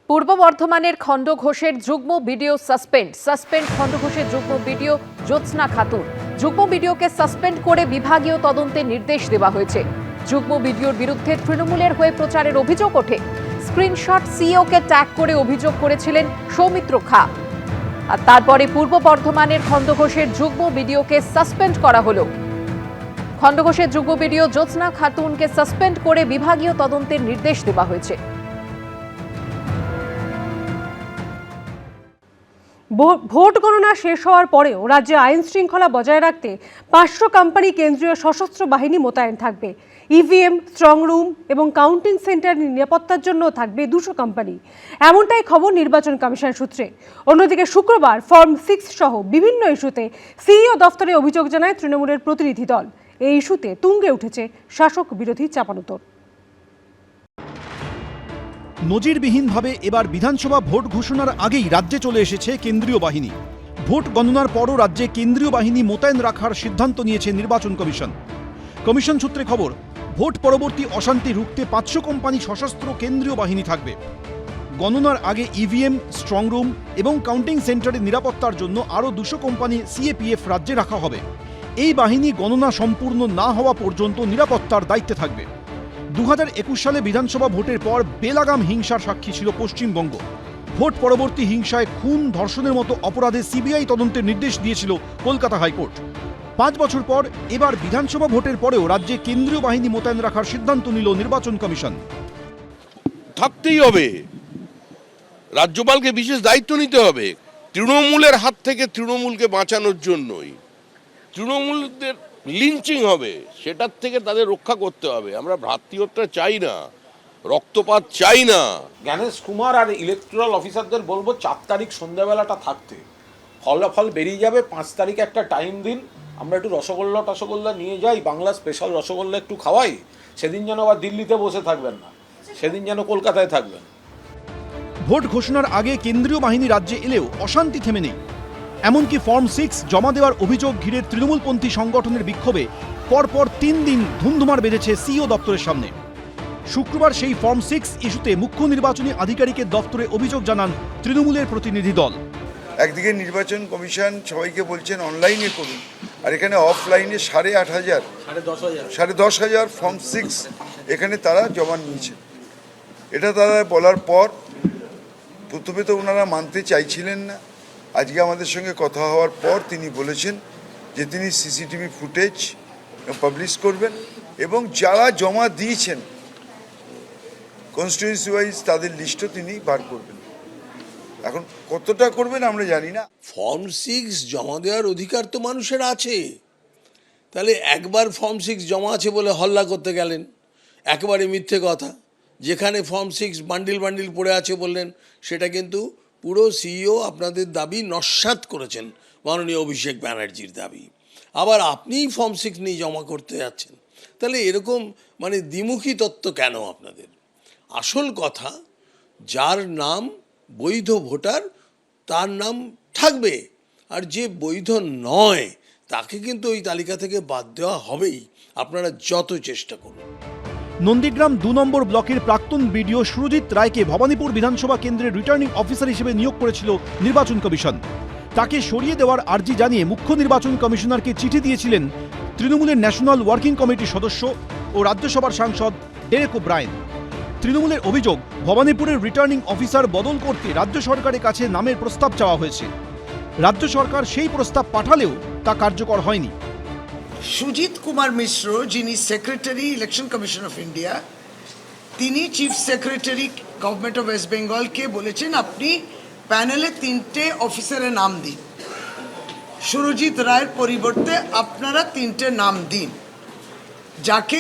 পূর্ব বর্ধমানের খণ্ডঘোষের যুগ্ম BDO suspend খণ্ডঘোষের যুগ্ম বিডিও জ্যোৎস্না খাতুন। যুগ্ম বিডিওকে সাসপেন্ড করে বিভাগীয় তদন্তের নির্দেশ দেওয়া হয়েছে। যুগ্ম বিডিওর বিরুদ্ধে তৃণমূলের হয়ে প্রচারের অভিযোগ ওঠে। স্ক্রিনশট সিইওকে ট্যাগ করে অভিযোগ করেছিলেন সৌমিত্র খা। আর তারপরে পূর্ব বর্ধমানের খণ্ডঘোষের যুগ্ম বিডিওকে সাসপেন্ড করা হলো। খণ্ডঘোষের যুগ্ম বিডিও জ্যোৎস্না খাতুনকে সাসপেন্ড করে বিভাগীয় তদন্তের নির্দেশ দেওয়া হয়েছে। ভোট গণনা শেষ হওয়ার পরেও রাজ্যে আইন শৃঙ্খলা বজায় রাখতে 500 কোম্পানি কেন্দ্রীয় সশস্ত্র বাহিনী মোতায়েন থাকবে। ইভিএম, স্ট্রং রুম এবং কাউন্টিং সেন্টার নিরাপত্তার জন্য থাকবে 200 কোম্পানি। এমনটাই খবর নির্বাচন কমিশন সূত্রে। অন্যদিকে শুক্রবার ফর্ম 6 সহ বিভিন্ন ইস্যুতে সিইও দফতরে অভিযোগ জানায় তৃণমূলের প্রতিনিধি দল। এই ইস্যুতে তুঙ্গে উঠেছে শাসক বিরোধী চাপানোতর। নজিরবিহীনভাবে এবার বিধানসভা ভোট ঘোষণার আগেই রাজ্যে চলে এসেছে কেন্দ্রীয় বাহিনী। ভোট গণনার পরও রাজ্যে কেন্দ্রীয় বাহিনী মোতায়েন রাখার সিদ্ধান্ত নিয়েছে নির্বাচন কমিশন। কমিশন সূত্রে খবর, ভোট পরবর্তী অশান্তি রুখতে 500 কোম্পানি সশস্ত্র কেন্দ্রীয় বাহিনী থাকবে। গণনার আগে ইভিএম, স্ট্রং রুম এবং কাউন্টিং সেন্টারের নিরাপত্তার জন্য আরও 200 কোম্পানি সিএপিএফ রাজ্যে রাখা হবে। এই বাহিনী গণনা সম্পূর্ণ না হওয়া পর্যন্ত নিরাপত্তার দায়িত্বে থাকবে। 2021 সালে বিধানসভা ভোটের পর বেলাগাম হিংসার সাক্ষী ছিল পশ্চিমবঙ্গ। ভোট পরবর্তী হিংসায় খুন, ধর্ষণের মতো অপরাধে সিবিআই তদন্তের নির্দেশ দিয়েছিল কলকাতা হাইকোর্ট। 5 বছর পর এবার বিধানসভা ভোটের পরেও রাজ্যে কেন্দ্রীয় বাহিনী মোতায়েন রাখার সিদ্ধান্ত নিল নির্বাচন কমিশন। থাকতেই হবে, রাজ্যপালকে বিশেষ দায়িত্ব নিতে হবে তৃণমূলের হাত থেকে, তৃণমূলকে বাঁচানোর জন্যই। তৃণমূলদের লিঞ্চিং হবে, সেটার থেকে তাদের রক্ষা করতে হবে। আমরা ভ্রাতৃহত্যা চাই না, রক্তপাত চাই না। জ্ঞানেশ কুমার আর ইলেকট্রাল অফিসারদের বলবো 4 তারিখ সন্ধ্যাবেলাটা থাকতে, ফলাফল বেরিয়ে যাবে। 5 তারিখে একটা টাইম দিন, আমরা একটু রসগোল্লা নিয়ে যাই, বাংলা স্পেশাল রসগোল্লা একটু খাওয়াই। সেদিন যেন আবার দিল্লিতে বসে থাকবেন না, সেদিন যেন কলকাতায় থাকবেন। ভোট ঘোষণার আগে কেন্দ্রীয় বাহিনী রাজ্যে এলেও অশান্তি থেমে নেই। এমনকি ফর্ম 6 জমা দেওয়ার অভিযোগ ঘিরে তৃণমূলপন্থী সংগঠনের বিক্ষোভে পরপর 3 দিন ধুন্ধুমার বেঁধেছে সিইও দপ্তরের সামনে। শুক্রবার সেই ফর্ম 6 ইস্যুতে মুখ্য নির্বাচনী আধিকারিকের দপ্তরে অভিযোগ জানান তৃণমূলের প্রতিনিধি দল। একদিকে নির্বাচন কমিশন সবাইকে বলছেন অনলাইনে করুন, আর এখানে অফলাইনে 10,500 ফর্ম 6 এখানে তারা জমা নিয়েছে। এটা তারা বলার পর প্রথমে তো ওনারা মানতে চাইছিলেন না। আজকে আমাদের সঙ্গে কথা হওয়ার পর তিনি বলেছেন যে তিনি সিসিটিভি ফুটেজ পাবলিশ করবেন এবং যারা জমা দিয়েছেন কনস্টিটিউয়েন্সি ওয়াইজ তাদের লিস্টও তিনি বার করবেন। এখন কতটা করবেন আমরা জানি না। ফর্ম 6 জমা দেওয়ার অধিকার তো মানুষের আছে, তাহলে একবার ফর্ম 6 জমা আছে বলে হল্লা করতে গেলেন, একেবারে মিথ্যে কথা। যেখানে ফর্ম 6 বান্ডিল পড়ে আছে বললেন, সেটা কিন্তু পুরো সিইও আপনাদের দাবি নস্যাৎ করেছেন, মাননীয় অভিষেক ব্যানার্জির দাবি। আবার আপনিই ফর্ম 6 নিয়ে জমা করতে যাচ্ছেন, তাহলে এরকম দ্বিমুখী তত্ত্ব কেন আপনাদের? আসল কথা, যার নাম বৈধ ভোটার তার নাম থাকবে, আর যে বৈধ নয় তাকে কিন্তু ওই তালিকা থেকে বাদ দেওয়া হবেই, আপনারা যত চেষ্টা করুন। নন্দীগ্রাম 2 নম্বর ব্লকের প্রাক্তন বিডিও সুরজিৎ রায়কে ভবানীপুর বিধানসভা কেন্দ্রের রিটার্নিং অফিসার হিসেবে নিয়োগ করেছিল নির্বাচন কমিশন। তাকে সরিয়ে দেওয়ার আর্জি জানিয়ে মুখ্য নির্বাচন কমিশনারকে চিঠি দিয়েছিলেন তৃণমূলের ন্যাশনাল ওয়ার্কিং কমিটির সদস্য ও রাজ্যসভার সাংসদ ডেরেক ওব্রায়েন। তৃণমূলের অভিযোগ, ভবানীপুরের রিটার্নিং অফিসার বদল করতে রাজ্য সরকারের কাছে নামের প্রস্তাব চাওয়া হয়েছে। রাজ্য সরকার সেই প্রস্তাব পাঠালেও তা কার্যকর হয়নি। সুজিত কুমার মিশ্র, যিনি secretary election commission of India, তিনি chief secretary government of west বেঙ্গলকে বলেছেন আপনি প্যানেলে 3টে অফিসারের নাম দিন, সুরজিৎ রায়ের পরিবর্তে আপনারা 3টে নাম দিন, যাকে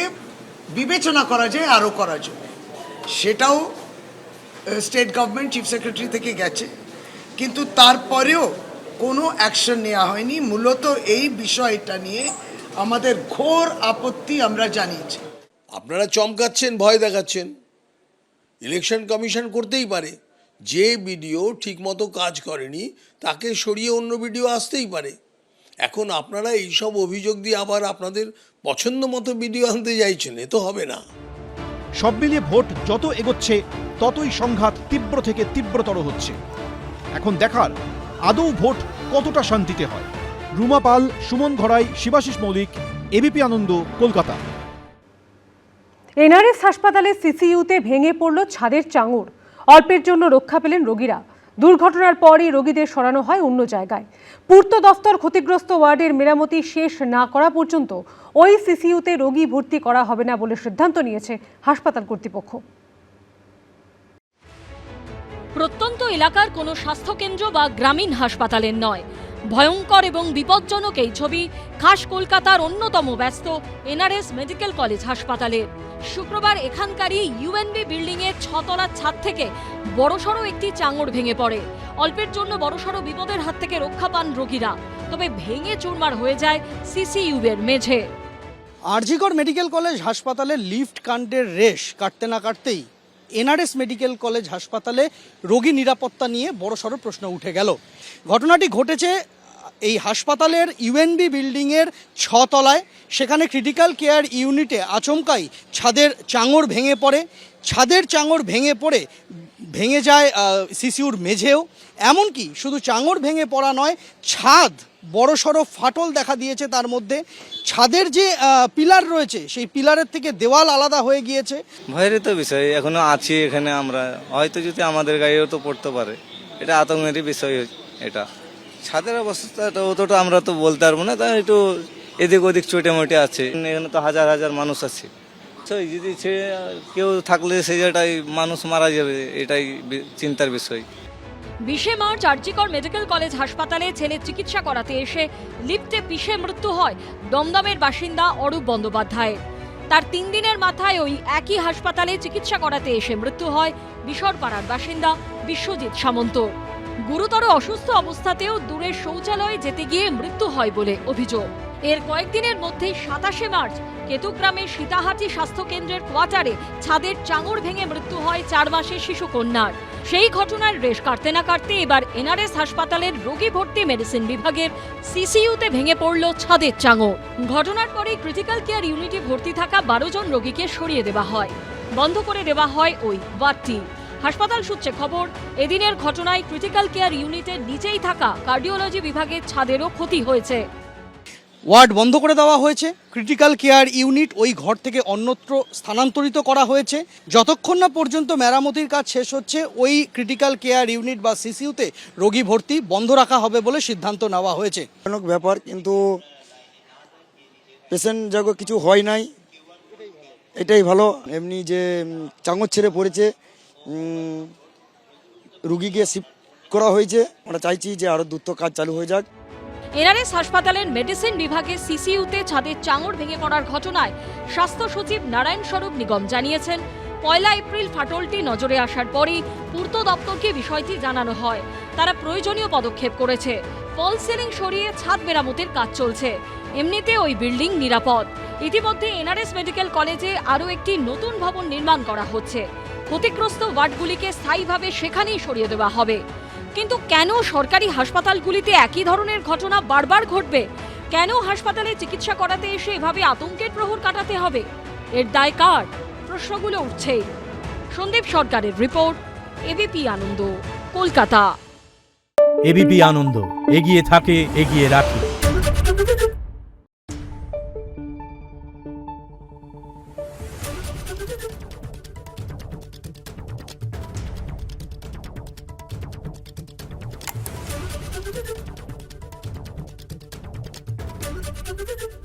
বিবেচনা করা যায় আরও করা যায়। সেটাও স্টেট গভর্নমেন্ট চিফ সেক্রেটারি থেকে গেছে, কিন্তু তারপরেও কোনো অ্যাকশন নেওয়া হয়নি। মূলত এই বিষয়টা নিয়ে আমাদের ঘোর আপত্তি আমরা জানিয়েছি। আপনারা চমকাচ্ছেন, ভয় দেখাচ্ছেন। ইলেকশন কমিশন করতেই পারে, যে বিডিও ঠিকমতো কাজ করেনি তাকে সরিয়ে অন্য বিডিও আসতেই পারে। এখন আপনারা এইসব অভিযোগ দিয়ে আবার আপনাদের পছন্দ মতো বিডিও আনতে চাইছেন, এ তো হবে না। সব মিলিয়ে ভোট যত এগোচ্ছে ততই সংঘাত তীব্র থেকে তীব্রতর হচ্ছে। এখন দেখার আদৌ ভোট কতটা শান্তিতে হয়। রুমা পাল, সুমন ঘড়াই, শিবাশিস মৌলিক, এবিপি আনন্দ, কলকাতা। এনআরএস হাসপাতালে সিসিইউতে ভেঙে পড়ল ছাদের চাঙড়। অল্পের জন্য রক্ষা পেলেন রোগীরা। দুর্ঘটনার পরই রোগীদের সরানো হয় অন্য জায়গায়। পূর্ত দফতর ক্ষতিগ্রস্ত ওয়ার্ডের মেরামতি শেষ না করা পর্যন্ত ওই সিসিইউতে রোগী ভর্তি করা হবে না বলে সিদ্ধান্ত নিয়েছে হাসপাতাল কর্তৃপক্ষ। প্রত্যন্ত এলাকার কোনো স্বাস্থ্যকেন্দ্র বা গ্রামীণ হাসপাতালের নয়, ভয়ঙ্কর এবং বিপজ্জনক এই ছবি খাস কলকাতার অন্যতম ব্যস্ত এনআরএস মেডিকেল কলেজ হাসপাতালে। শুক্রবার এখানকারই ইউএনবি বিল্ডিংয়ের 6 তলার ছাদ থেকে বড়সড় একটি চাঙড় ভেঙে পড়ে। অল্পের জন্য বড়সড় বিপদের হাত থেকে রক্ষা পান রোগীরা, তবে ভেঙে চুরমার হয়ে যায় সিসিইউ এর মেঝে। আরজিকর মেডিকেল কলেজ হাসপাতালে লিফট কাণ্ডের রেশ কাটতে না কাটতেই এনআরএস মেডিকেল কলেজ হাসপাতালে রোগী নিরাপত্তা নিয়ে বড়সড় প্রশ্ন উঠে গেল। ঘটনাটি ঘটেছে এই হাসপাতালের ইউএনবি বিল্ডিংয়ের 6 তলায়। সেখানে ক্রিটিক্যাল কেয়ার ইউনিটে আচমকাই ছাদের চাঙড় ভেঙে পড়ে। ছাদের চাঙড় ভেঙে পড়ে ভেঙে যায় সিসিইউর মেঝেও। এমনকি শুধু চাঙড় ভেঙে পড়া নয়, ছাদ বড়সড় ফাটল দেখা দিয়েছে। তার মধ্যে ছাদের যে পিলার রয়েছে সেই পিলারের থেকে দেওয়াল আলাদা হয়ে গিয়েছে। ভয়েরই তো বিষয়, এখনো আছি এখানে আমরা, হয়তো যদি আমাদের গায়েও তো পড়তে পারে, এটা আতঙ্কেরই বিষয়। এটা ছাদের অবস্থাটা অতটা আমরা তো বলতে পারবো না, তাই একটু এদিক ওদিক চোটে মোটে আছে। এখানে তো হাজার হাজার মানুষ আছে, যদি কেউ থাকলে সেই জায়গাটাই মানুষ মারা যাবে, এটাই চিন্তার বিষয়। 20 মার্চ আরজিকর মেডিকেল কলেজ হাসপাতালে ছেলে চিকিৎসা করাতে এসে লিফটে পিষে মৃত্যু হয় দমদমের বাসিন্দা অরূপ বন্দ্যোপাধ্যায়ের। তার 3 দিনের মাথায় ওই একই হাসপাতালে চিকিৎসা করাতে এসে মৃত্যু হয় বিশরপাড়ার বাসিন্দা বিশ্বজিৎ সামন্ত। গুরুতর অসুস্থ অবস্থাতেও দূরের শৌচালয়ে যেতে গিয়ে মৃত্যু হয় বলে অভিযোগ। এর কয়েকদিনের মধ্যেই 27 মার্চ কেতুগ্রামের সীতাহাটি স্বাস্থ্যকেন্দ্রের কোয়ার্টারে ছাদের চাঙড় ভেঙে মৃত্যু হয় 4 মাসের শিশু কন্যার। সেই ঘটনার রেশ কাটতে না কাটতে এবার এনআরএস হাসপাতালের রোগী ভর্তি মেডিসিন বিভাগের সিসিইউতে ভেঙে পড়ল ছাদের চাঙড়। ঘটনার পরে ক্রিটিক্যাল কেয়ার ইউনিটে ভর্তি থাকা 12 জন রোগীকে সরিয়ে দেওয়া হয়, বন্ধ করে দেওয়া হয় ওই ওয়ার্ডটি। হাসপাতাল সূত্রে খবর, এদিনের ঘটনায় ক্রিটিক্যাল কেয়ার ইউনিটের নিচেই থাকা কার্ডিওলজি বিভাগের ছাদেরও ক্ষতি হয়েছে। ওয়ার্ড বন্ধ করে দেওয়া হয়েছে। ক্রিটিক্যাল কেয়ার ইউনিট ওই ঘর থেকে অন্যত্র স্থানান্তরিত করা হয়েছে। যতক্ষণ না পর্যন্ত মেরামতির কাজ শেষ হচ্ছে, ওই ক্রিটিক্যাল কেয়ার ইউনিট বা সিসিইউতে রোগী ভর্তি বন্ধ রাখা হবে বলে সিদ্ধান্ত নেওয়া হয়েছে। ভয়ানক ব্যাপার, কিন্তু পেশেন্ট যাকে কিছু হয় নাই, এটাই ভালো। এমনি যে চাঙড় ছেড়ে পড়েছে, রুগীকে শিফট করা হয়েছে। আমরা চাইছি যে আরও দ্রুত কাজ চালু হয়ে যাক। এনআরএস হাসপাতালের মেডিসিন বিভাগের সিসিইউতে ছাদের চাঙড় ভেঙে পড়ার ঘটনায় স্বাস্থ্য সচিব নারায়ণ স্বরূপ নিগম জানিয়েছেন, 1 এপ্রিল ফাটলটি নজরে আসার পরই পূর্ত দপ্তরকে বিষয়টি জানানো হয়। তারা প্রয়োজনীয় পদক্ষেপ করেছে। ফল সিলিং সরিয়ে ছাদ মেরামতির কাজ চলছে। এমনিতে ওই বিল্ডিং নিরাপদ। ইতিমধ্যে এনআরএস মেডিকেল কলেজে আরও একটি নতুন ভবন নির্মাণ করা হচ্ছে। ক্ষতিগ্রস্ত ওয়ার্ডগুলিকে স্থায়ীভাবে সেখানেই সরিয়ে দেওয়া হবে। কিন্তু কেন সরকারি হাসপাতালগুলিতে একই ধরনের ঘটনা বারবার ঘটবে? কেন হাসপাতালে চিকিৎসা করাতে এসে এভাবে আতঙ্কের প্রহর কাটাতে হবে? এর দায় কার? প্রশ্নগুলো উঠছেই। সন্দীপ সরকারের রিপোর্ট, এবিপি আনন্দ, কলকাতা। এবিপি আনন্দ, এগিয়ে থাকে, এগিয়ে রাখে। Thank you.